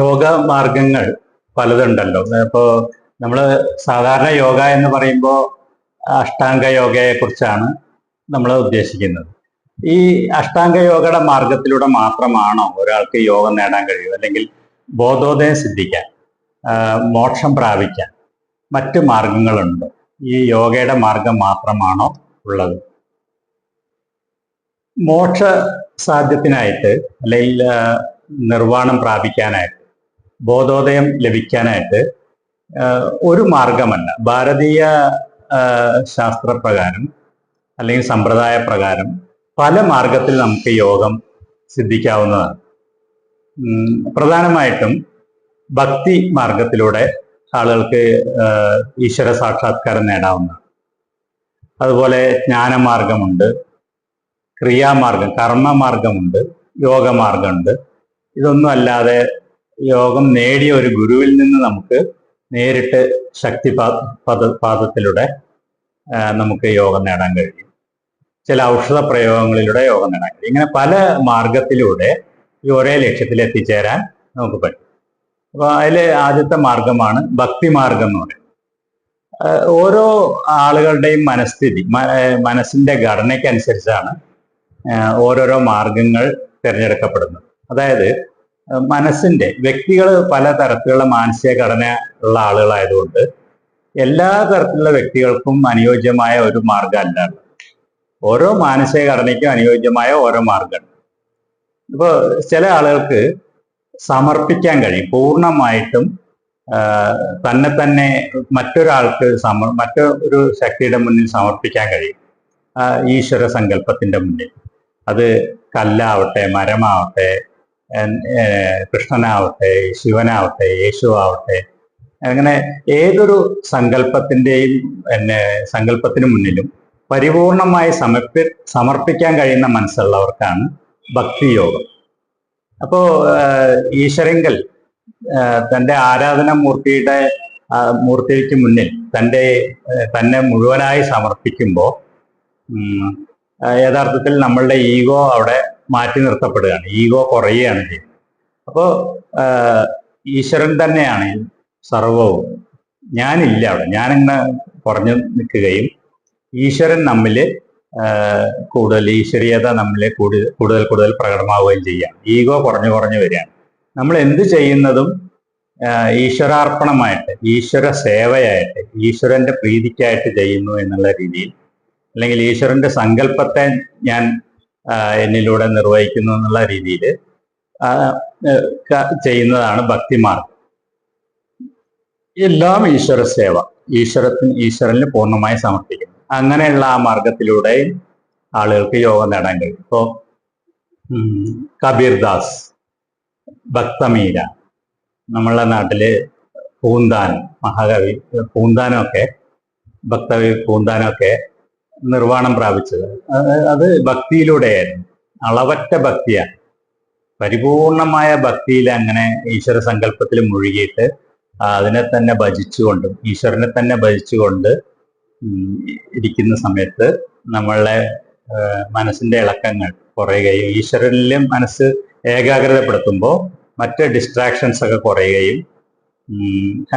യോഗ മാർഗങ്ങൾ പലതുണ്ടല്ലോ. ഇപ്പോൾ നമ്മൾ സാധാരണ യോഗ എന്ന് പറയുമ്പോൾ അഷ്ടാംഗ യോഗയെ കുറിച്ചാണ് നമ്മൾ ഉദ്ദേശിക്കുന്നത്. ഈ അഷ്ടാംഗ യോഗയുടെ മാർഗത്തിലൂടെ മാത്രമാണോ ഒരാൾക്ക് യോഗം നേടാൻ കഴിയുക? അല്ലെങ്കിൽ ബോധോദയം സിദ്ധിക്കാൻ, മോക്ഷം പ്രാപിക്കാൻ മറ്റ് മാർഗങ്ങളുണ്ടോ? ഈ യോഗയുടെ മാർഗം മാത്രമാണോ ഉള്ളത്? മോക്ഷ സാധ്യത്തിനായിട്ട് അല്ലെങ്കിൽ നിർവ്വാണം പ്രാപിക്കാനായിട്ട്, ബോധോദയം ലഭിക്കാനായിട്ട് ഒരു മാർഗമല്ല. ഭാരതീയ ശാസ്ത്രപ്രകാരം അല്ലെങ്കിൽ സമ്പ്രദായ പ്രകാരം പല മാർഗത്തിൽ നമുക്ക് യോഗം സിദ്ധിക്കാവുന്നതാണ്. പ്രധാനമായിട്ടും ഭക്തി മാർഗത്തിലൂടെ ആളുകൾക്ക് ഈശ്വര സാക്ഷാത്കാരം നേടാവുന്നതാണ്. അതുപോലെ ജ്ഞാനമാർഗമുണ്ട്, ക്രിയാമാർഗം, കർമ്മമാർഗമുണ്ട്, യോഗമാർഗമുണ്ട്. ഇതൊന്നും അല്ലാതെ യോഗം നേടിയ ഒരു ഗുരുവിൽ നിന്ന് നമുക്ക് നേരിട്ട് ശക്തി പാദത്തിലൂടെ നമുക്ക് യോഗം നേടാൻ കഴിയും. ചില ഔഷധ പ്രയോഗങ്ങളിലൂടെ യോഗം നേടാൻ കഴിയും. ഇങ്ങനെ പല മാർഗത്തിലൂടെ ഈ ഒരേ ലക്ഷ്യത്തിൽ എത്തിച്ചേരാൻ നമുക്ക് പറ്റും. അപ്പൊ അതിൽ ആദ്യത്തെ മാർഗമാണ് ഭക്തി മാർഗം എന്ന് പറയുന്നത്. ഓരോ ആളുകളുടെയും മനസ്ഥിതി, മനസ്സിന്റെ ഘടനയ്ക്കനുസരിച്ചാണ് ഓരോരോ മാർഗങ്ങൾ തിരഞ്ഞെടുക്കപ്പെടുന്നത്. അതായത് മനസ്സിന്റെ വ്യക്തികൾ പല തരത്തിലുള്ള മാനസിക ഘടന ഉള്ള ആളുകളായതുകൊണ്ട് എല്ലാ തരത്തിലുള്ള വ്യക്തികൾക്കും അനുയോജ്യമായ ഒരു മാർഗമല്ല. ഓരോ മാനസിക ഘടനയ്ക്കും അനുയോജ്യമായ ഓരോ മാർഗം. ഇപ്പോൾ ചില ആളുകൾക്ക് സമർപ്പിക്കാൻ കഴിയും, പൂർണ്ണമായിട്ടും തന്നെ മറ്റൊരാൾക്ക് മറ്റൊരു ശക്തിയുടെ മുന്നിൽ സമർപ്പിക്കാൻ കഴിയും. ഈശ്വര സങ്കല്പത്തിന്റെ മുന്നിൽ, അത് കല്ലാവട്ടെ, മരമാവട്ടെ, കൃഷ്ണനാവട്ടെ, ശിവനാവട്ടെ, യേശു ആവട്ടെ, അങ്ങനെ ഏതൊരു സങ്കല്പത്തിന് മുന്നിലും പരിപൂർണമായി സമർപ്പിക്കാൻ കഴിയുന്ന മനസ്സുള്ളവർക്കാണ് ഭക്തിയോഗം. അപ്പോ ഈശ്വരങ്കൽ തൻ്റെ ആരാധന മൂർത്തിക്ക് മുന്നിൽ തന്നെ മുഴുവനായി സമർപ്പിക്കുമ്പോൾ യഥാർത്ഥത്തിൽ നമ്മളുടെ ഈഗോ അവിടെ മാറ്റി നിർത്തപ്പെടുകയാണ്, ഈഗോ കുറയുകയാണ് ചെയ്യുന്നത്. അപ്പോൾ ഈശ്വരൻ തന്നെയാണ് സർവവും, ഞാനില്ല അവിടെ, ഞാനിങ്ങനെ കുറഞ്ഞു നിൽക്കുകയും ഈശ്വരൻ നമ്മിൽ കൂടുതൽ, ഈശ്വരീയത നമ്മിൽ കൂടുതൽ പ്രകടമാവുകയും ചെയ്യുകയാണ്. ഈഗോ കുറഞ്ഞു വരികയാണ്. നമ്മൾ എന്ത് ചെയ്യുന്നതും ഈശ്വരാർപ്പണമായിട്ട്, ഈശ്വര സേവയായിട്ട്, ഈശ്വരന്റെ പ്രീതിക്കായിട്ട് ചെയ്യുന്നു എന്നുള്ള രീതിയിൽ, അല്ലെങ്കിൽ ഈശ്വരന്റെ സങ്കല്പത്തെ ഞാൻ എന്നിലൂടെ നിർവഹിക്കുന്നു എന്നുള്ള രീതിയിൽ ചെയ്യുന്നതാണ് ഭക്തിമാർഗം. എല്ലാം ഈശ്വര സേവ, ഈശ്വരന് പൂർണ്ണമായി സമർപ്പിക്കുന്നു. അങ്ങനെയുള്ള ആ മാർഗത്തിലൂടെയും ആളുകൾക്ക് യോഗം നേടാൻ കഴിയും. ഇപ്പോൾ കബീർദാസ്, ഭക്തമീര, നമ്മളുടെ നാട്ടില് പൂന്താനം, മഹാകവി പൂന്താനമൊക്കെ, ഭക്തകവി പൂന്താനമൊക്കെ നിർവ്വാണം പ്രാപിച്ചത് അത് ഭക്തിയിലൂടെയായിരുന്നു. അളവറ്റ ഭക്തിയാണ്, പരിപൂർണമായ ഭക്തിയിൽ അങ്ങനെ ഈശ്വര സങ്കല്പത്തിൽ മുഴുകിയിട്ട് അതിനെ തന്നെ ഭജിച്ചുകൊണ്ടും ഈശ്വരനെ തന്നെ ഭജിച്ചുകൊണ്ട് ഇരിക്കുന്ന സമയത്ത് നമ്മളുടെ മനസ്സിന്റെ ഇളക്കങ്ങൾ കുറയുകയും ഈശ്വരനിലും മനസ്സ് ഏകാഗ്രതപ്പെടുത്തുമ്പോൾ മറ്റ് ഡിസ്ട്രാക്ഷൻസ് ഒക്കെ കുറയുകയും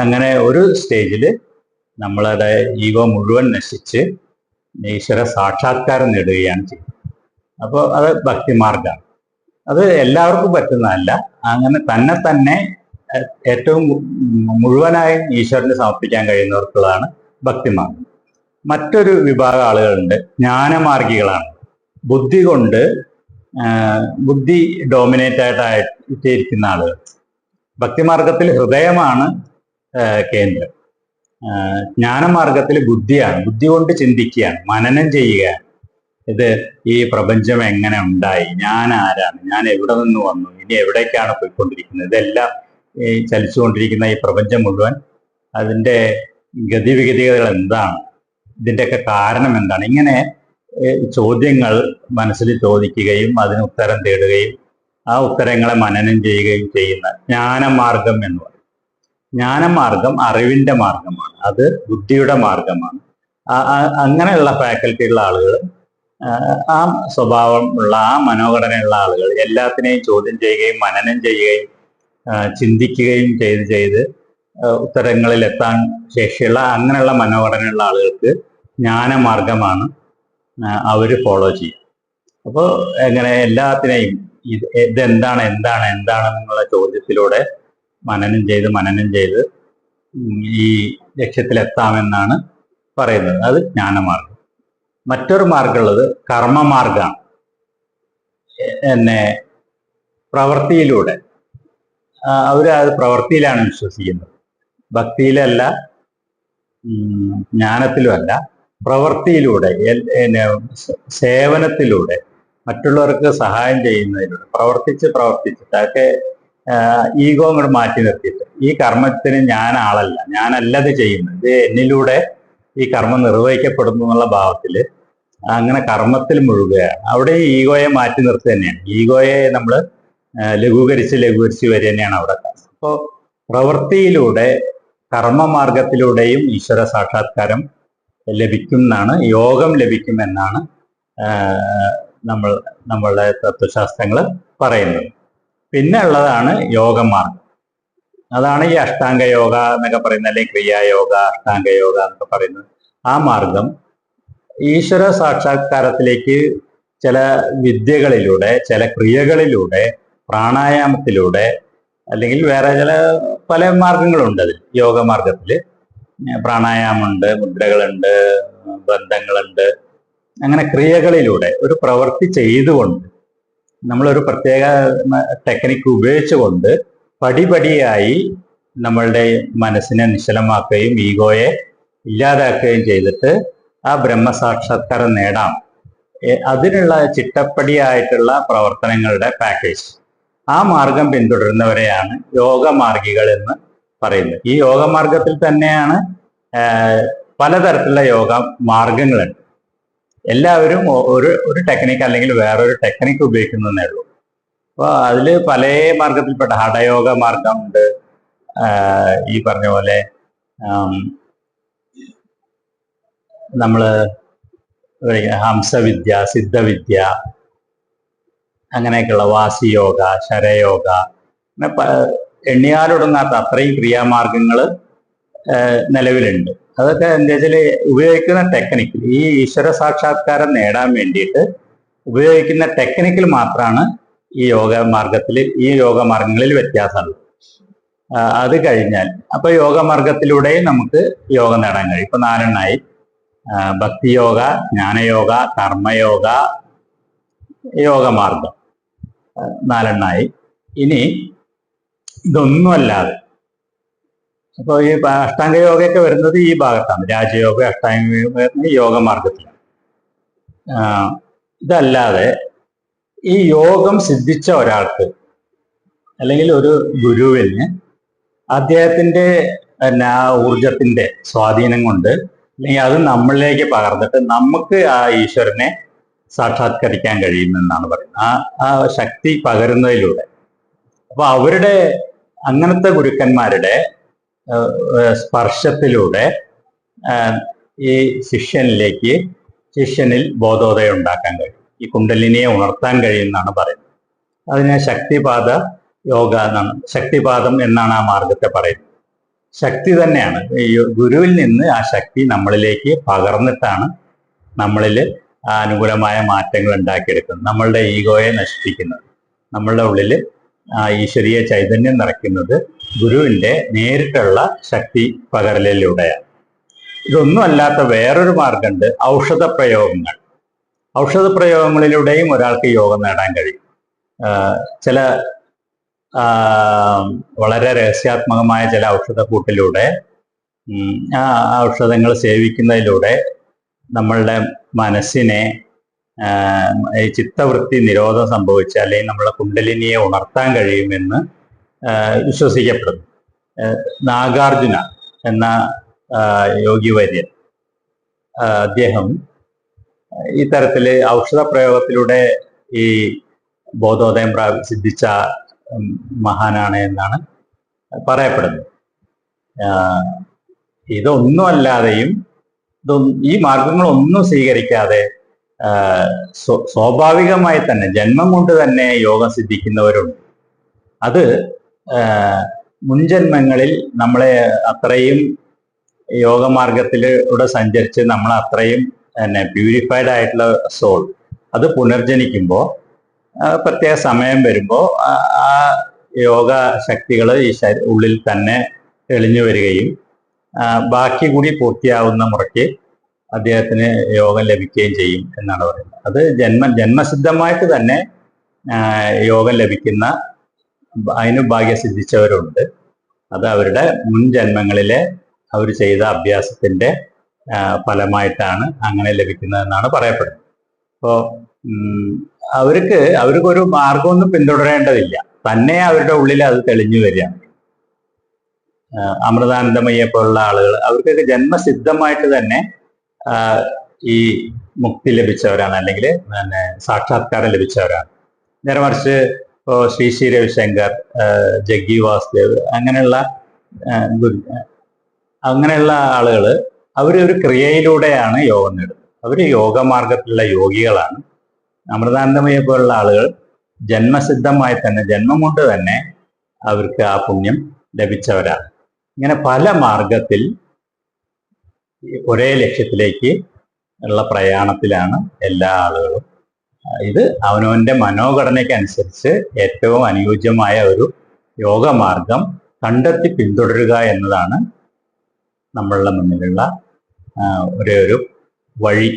അങ്ങനെ ഒരു സ്റ്റേജിൽ നമ്മളുടെ ഈഗോ മുഴുവൻ നശിച്ച് ഈശ്വര സാക്ഷാത്കാരം നേടുകയാണ് ചെയ്യുന്നത്. അപ്പോൾ അത് ഭക്തിമാർഗമാണ്. അത് എല്ലാവർക്കും പറ്റുന്നതല്ല. അങ്ങനെ തന്നെ ഏറ്റവും മുഴുവനായി ഈശ്വരന് സമർപ്പിക്കാൻ കഴിയുന്നവർക്കുള്ളതാണ് ഭക്തിമാർഗം. മറ്റൊരു വിഭാഗം ആളുകളുണ്ട്, ജ്ഞാനമാർഗികളാണ്. ബുദ്ധി ഡോമിനേറ്റ് ആയിട്ട് ഇരിക്കുന്ന ആളുകൾ. ഭക്തിമാർഗത്തിൽ ഹൃദയമാണ് കേന്ദ്രം, ജ്ഞാനമാർഗത്തിൽ ബുദ്ധിയാണ്. ബുദ്ധി കൊണ്ട് ചിന്തിക്കുകയാണ്, മനനം ചെയ്യുകയാണ്. ഇത് ഈ പ്രപഞ്ചം എങ്ങനെ ഉണ്ടായി, ഞാൻ ആരാണ്, ഞാൻ എവിടെ നിന്ന് വന്നു, ഇനി എവിടേക്കാണ് പോയിക്കൊണ്ടിരിക്കുന്നത്, ഇതെല്ലാം ഈ ചലിച്ചുകൊണ്ടിരിക്കുന്ന ഈ പ്രപഞ്ചം മുഴുവൻ, അതിൻ്റെ ഗതിവിഗതികൾ എന്താണ്, ഇതിൻ്റെയൊക്കെ കാരണം എന്താണ്, ഇങ്ങനെ ചോദ്യങ്ങൾ മനസ്സിൽ ചോദിക്കുകയും അതിന് ഉത്തരം തേടുകയും ആ ഉത്തരങ്ങളെ മനനം ചെയ്യുകയും ചെയ്യുന്ന ജ്ഞാനമാർഗം എന്ന് പറയും. ജ്ഞാനമാർഗം അറിവിന്റെ മാർഗമാണ്, അത് ബുദ്ധിയുടെ മാർഗമാണ്. അങ്ങനെയുള്ള ഫാക്കൽറ്റിയുള്ള ആളുകൾ, ആ സ്വഭാവമുള്ള, ആ മനോഘടനയുള്ള ആളുകൾ എല്ലാത്തിനെയും ചോദ്യം ചെയ്യുകയും മനനം ചെയ്യുകയും ചിന്തിക്കുകയും ചെയ്ത് ഉത്തരങ്ങളിൽ എത്താൻ ശേഷിയുള്ള അങ്ങനെയുള്ള മനോഘടനയുള്ള ആളുകൾക്ക് ജ്ഞാനമാർഗമാണ് അവർ ഫോളോ ചെയ്യുക. അപ്പോൾ എങ്ങനെ എല്ലാത്തിനെയും ഇതെന്താണ് എന്താണ് എന്താണെന്നുള്ള ചോദ്യത്തിലൂടെ മനനം ചെയ്ത് ഈ ലക്ഷ്യത്തിലെത്താമെന്നാണ് പറയുന്നത്. അത് ജ്ഞാനമാർഗം. മറ്റൊരു മാർഗമുള്ളത് കർമ്മമാർഗമാണ്. എന്നെ പ്രവൃത്തിയിലൂടെ അവർ അത് പ്രവൃത്തിയിലാണ് വിശ്വസിക്കുന്നത്, ഭക്തിയിലല്ല, ജ്ഞാനത്തിലുമല്ല, പ്രവൃത്തിയിലൂടെ, സേവനത്തിലൂടെ, മറ്റുള്ളവർക്ക് സഹായം ചെയ്യുന്നതിലൂടെ പ്രവർത്തിച്ചിട്ട് അതൊക്കെ ഈഗോ അങ്ങോട്ട് മാറ്റി നിർത്തിയിട്ട് ഈ കർമ്മത്തിന് ഞാൻ ആളല്ല, ഞാനല്ലത് ചെയ്യുന്നത്, ഇത് എന്നിലൂടെ ഈ കർമ്മം നിർവഹിക്കപ്പെടുന്നു എന്നുള്ള ഭാവത്തിൽ അങ്ങനെ കർമ്മത്തിൽ മുഴുകുകയാണ്. അവിടെ ഈ ഈഗോയെ മാറ്റി നിർത്തുക തന്നെയാണ്. ഈഗോയെ നമ്മൾ ലഘൂകരിച്ച് വരിക തന്നെയാണ് അവിടെ. അപ്പോൾ പ്രവൃത്തിയിലൂടെ കർമ്മമാർഗത്തിലൂടെയും ഈശ്വര സാക്ഷാത്കാരം ലഭിക്കുമെന്നാണ്, യോഗം ലഭിക്കുമെന്നാണ് നമ്മളുടെ തത്വശാസ്ത്രങ്ങൾ പറയുന്നത്. പിന്നെ ഉള്ളതാണ് യോഗമാർഗം. അതാണ് ഈ അഷ്ടാംഗ യോഗ എന്നൊക്കെ പറയുന്നത്, അല്ലെങ്കിൽ ക്രിയായോഗ, അഷ്ടാംഗ യോഗ എന്നൊക്കെ പറയുന്നത്. ആ മാർഗം ഈശ്വര സാക്ഷാത്കാരത്തിലേക്ക് ചില വിദ്യകളിലൂടെ, ചില ക്രിയകളിലൂടെ, പ്രാണായാമത്തിലൂടെ, അല്ലെങ്കിൽ വേറെ പല മാർഗങ്ങളുണ്ട്. അതിൽ യോഗമാർഗത്തിൽ പ്രാണായാമമുണ്ട്, മുദ്രകളുണ്ട്, ബന്ധങ്ങളുണ്ട്. അങ്ങനെ ക്രിയകളിലൂടെ ഒരു പ്രവൃത്തി ചെയ്തുകൊണ്ട്, നമ്മളൊരു പ്രത്യേക ടെക്നിക്ക് ഉപയോഗിച്ചുകൊണ്ട് പടിപടിയായി നമ്മളുടെ മനസ്സിനെ നിശ്ചലമാക്കുകയും ഈഗോയെ ഇല്ലാതാക്കുകയും ചെയ്തിട്ട് ആ ബ്രഹ്മസാക്ഷാത്കാരം നേടാം. അതിനുള്ള ചിട്ടപ്പടിയായിട്ടുള്ള പ്രവർത്തനങ്ങളുടെ പാക്കേജ്, ആ മാർഗം പിന്തുടരുന്നവരെയാണ് യോഗമാർഗികൾ എന്ന് പറയുന്നത്. ഈ യോഗമാർഗത്തിൽ തന്നെയാണ് പലതരത്തിലുള്ള യോഗ മാർഗങ്ങളുണ്ട്. എല്ലാവരും ഒരു ടെക്നിക്ക് അല്ലെങ്കിൽ വേറൊരു ടെക്നിക്ക് ഉപയോഗിക്കുന്നതേ ഉള്ളൂ. അപ്പോൾ അതിൽ പല മാർഗത്തിൽപ്പെട്ട ഹഠയോഗ മാർഗമുണ്ട്, ഈ പറഞ്ഞ പോലെ നമ്മൾ ഹംസവിദ്യ, സിദ്ധവിദ്യ, അങ്ങനെയൊക്കെയുള്ള വാസിയോഗ, ശരയോഗ, എണ്ണിയാലൊടുങ്ങാത്ത അത്രയും ക്രിയാമാർഗങ്ങൾ നിലവിലുണ്ട്. അതൊക്കെ എന്താ വെച്ചാൽ ഉപയോഗിക്കുന്ന ടെക്നിക്കിൽ, ഈ ഈശ്വര സാക്ഷാത്കാരം നേടാൻ വേണ്ടിയിട്ട് ഉപയോഗിക്കുന്ന ടെക്നിക്കിൽ മാത്രമാണ് ഈ യോഗമാർഗങ്ങളിൽ വ്യത്യാസമുള്ളത്. അത് കഴിഞ്ഞാൽ അപ്പൊ യോഗമാർഗത്തിലൂടെയും നമുക്ക് യോഗം നേടാൻ കഴിയും. ഇപ്പൊ 4 ഭക്തിയോഗ, ജ്ഞാനയോഗ, കർമ്മയോഗ, യോഗമാർഗം 4 ഇനി ഇതൊന്നുമല്ലാതെ അപ്പോൾ ഈ അഷ്ടാംഗ യോഗയൊക്കെ വരുന്നത് ഈ ഭാഗത്താണ്. രാജയോഗ, അഷ്ടാംഗ യോഗ യോഗമാർഗത്തിലാണ്. ഇതല്ലാതെ ഈ യോഗം സിദ്ധിച്ച ഒരാൾക്ക് അല്ലെങ്കിൽ ഒരു ഗുരുവിന് അദ്ദേഹത്തിന്റെ ആ ഊർജത്തിന്റെ സ്വാധീനം കൊണ്ട്, അല്ലെങ്കിൽ അത് നമ്മളിലേക്ക് പകർന്നിട്ട് നമുക്ക് ആ ഈശ്വരനെ സാക്ഷാത്കരിക്കാൻ കഴിയുമെന്നാണ് പറയുന്നത്. ആ ശക്തി പകരുന്നതിലൂടെ. അപ്പൊ അവരുടെ അങ്ങനത്തെ ഗുരുക്കന്മാരുടെ സ്പർശത്തിലൂടെ ഈ ശിഷ്യനിൽ ബോധോദയം ഉണ്ടാക്കാൻ കഴിയും, ഈ കുണ്ടലിനിയെ ഉണർത്താൻ കഴിയുമെന്നാണ് പറയുന്നത്. അതിനെ ശക്തിപാദ യോഗ എന്നാണ്, ശക്തിപാദം എന്നാണ് ആ മാർഗത്തെ പറയുന്നത്. ശക്തി തന്നെയാണ്, ഗുരുവിൽ നിന്ന് ആ ശക്തി നമ്മളിലേക്ക് പകർന്നിട്ടാണ് നമ്മളിൽ അനുകൂലമായ മാറ്റങ്ങൾ ഉണ്ടാക്കിയെടുക്കുന്നത്, നമ്മളുടെ ഈഗോയെ നശിപ്പിക്കുന്നത്, നമ്മളുടെ ഉള്ളിൽ ഈശ്വരീയ ചൈതന്യം നിറയ്ക്കുന്നത് ഗുരുവിന്റെ നേരിട്ടുള്ള ശക്തി പകരലിലൂടെയാണ്. ഇതൊന്നും അല്ലാത്ത വേറൊരു മാർഗമുണ്ട്, ഔഷധപ്രയോഗങ്ങൾ. ഔഷധപ്രയോഗങ്ങളിലൂടെയും ഒരാൾക്ക് യോഗം നേടാൻ കഴിയും. ചില വളരെ രഹസ്യാത്മകമായ ചില ഔഷധക്കൂട്ടിലൂടെ, ആ ഔഷധങ്ങൾ സേവിക്കുന്നതിലൂടെ നമ്മളുടെ മനസ്സിനെ ഈ ചിത്തവൃത്തി നിരോധം സംഭവിച്ച, അല്ലെങ്കിൽ നമ്മളെ കുണ്ടലിനിയെ ഉണർത്താൻ കഴിയുമെന്ന് വിശ്വസിക്കപ്പെടുന്നു. നാഗാർജുന എന്ന യോഗിവര്യൻ, അദ്ദേഹം ഈ തരത്തില് ഔഷധ പ്രയോഗത്തിലൂടെ ഈ ബോധോദയം സിദ്ധിച്ച മഹാനാണ് എന്നാണ് പറയപ്പെടുന്നത്. ഇതൊന്നുമല്ലാതെയും ഈ മാർഗങ്ങളൊന്നും സ്വീകരിക്കാതെ സ്വാഭാവികമായി തന്നെ ജന്മം കൊണ്ട് തന്നെ യോഗം സിദ്ധിക്കുന്നവരുണ്ട്. അത് മുൻജന്മങ്ങളിൽ നമ്മളെ അത്രയും യോഗമാർഗത്തിലൂടെ സഞ്ചരിച്ച് നമ്മൾ അത്രയും പ്യൂരിഫൈഡ് ആയിട്ടുള്ള സോൾ അത് പുനർജനിക്കുമ്പോൾ പ്രത്യേക സമയം വരുമ്പോൾ ആ യോഗ ശക്തികൾ ഈ ഉള്ളിൽ തന്നെ തെളിഞ്ഞു വരികയും ബാക്കി കൂടി പൂർത്തിയാവുന്ന മുറയ്ക്ക് അദ്ദേഹത്തിന് യോഗം ലഭിക്കുകയും ചെയ്യും എന്നാണ് പറയുന്നത്. അത് ജന്മസിദ്ധമായിട്ട് തന്നെ യോഗം ലഭിക്കുന്ന അതിന് ഭാഗ്യം സിദ്ധിച്ചവരുണ്ട്. അത് അവരുടെ മുൻ ജന്മങ്ങളിലെ അവർ ചെയ്ത അഭ്യാസത്തിന്റെ ഫലമായിട്ടാണ് അങ്ങനെ ലഭിക്കുന്നതെന്നാണ് പറയപ്പെടുന്നത്. അപ്പോൾ അവർക്കൊരു മാർഗമൊന്നും പിന്തുടരേണ്ടതില്ല, തന്നെ അവരുടെ ഉള്ളിൽ അത് തെളിഞ്ഞു വരികയാണ്. അമൃതാനന്ദമയ്യെ പോലുള്ള ആളുകൾ അവർക്കൊക്കെ ജന്മസിദ്ധമായിട്ട് തന്നെ ഈ മുക്തി ലഭിച്ചവരാണ്, അല്ലെങ്കിൽ സാക്ഷാത്കാരം ലഭിച്ചവരാണ്. നേരെ മറിച്ച് ശ്രീ ശ്രീ രവിശങ്കർ, ജഗ്ഗി വാസുദേവ് അങ്ങനെയുള്ള ആളുകൾ അവരൊരു ക്രിയയിലൂടെയാണ് യോഗം നേടുന്നത്. അവർ യോഗമാർഗത്തിലുള്ള യോഗികളാണ്. അമൃതാനന്ദമയെ പോലുള്ള ആളുകൾ ജന്മസിദ്ധമായി തന്നെ, ജന്മം കൊണ്ട് തന്നെ അവർക്ക് ആ പുണ്യം ലഭിച്ചവരാണ്. ഇങ്ങനെ പല മാർഗത്തിൽ ഒരേ ലക്ഷ്യത്തിലേക്ക് ഉള്ള പ്രയാണത്തിലാണ് എല്ലാ ആളുകളും. ഇത് അവനവന്റെ മനോഘടനയ്ക്ക് അനുസരിച്ച് ഏറ്റവും അനുയോജ്യമായ ഒരു യോഗമാർഗം കണ്ടെത്തി പിന്തുടരുക എന്നതാണ് നമ്മളുടെ മുന്നിലുള്ള ഒരേ ഒരു വഴി.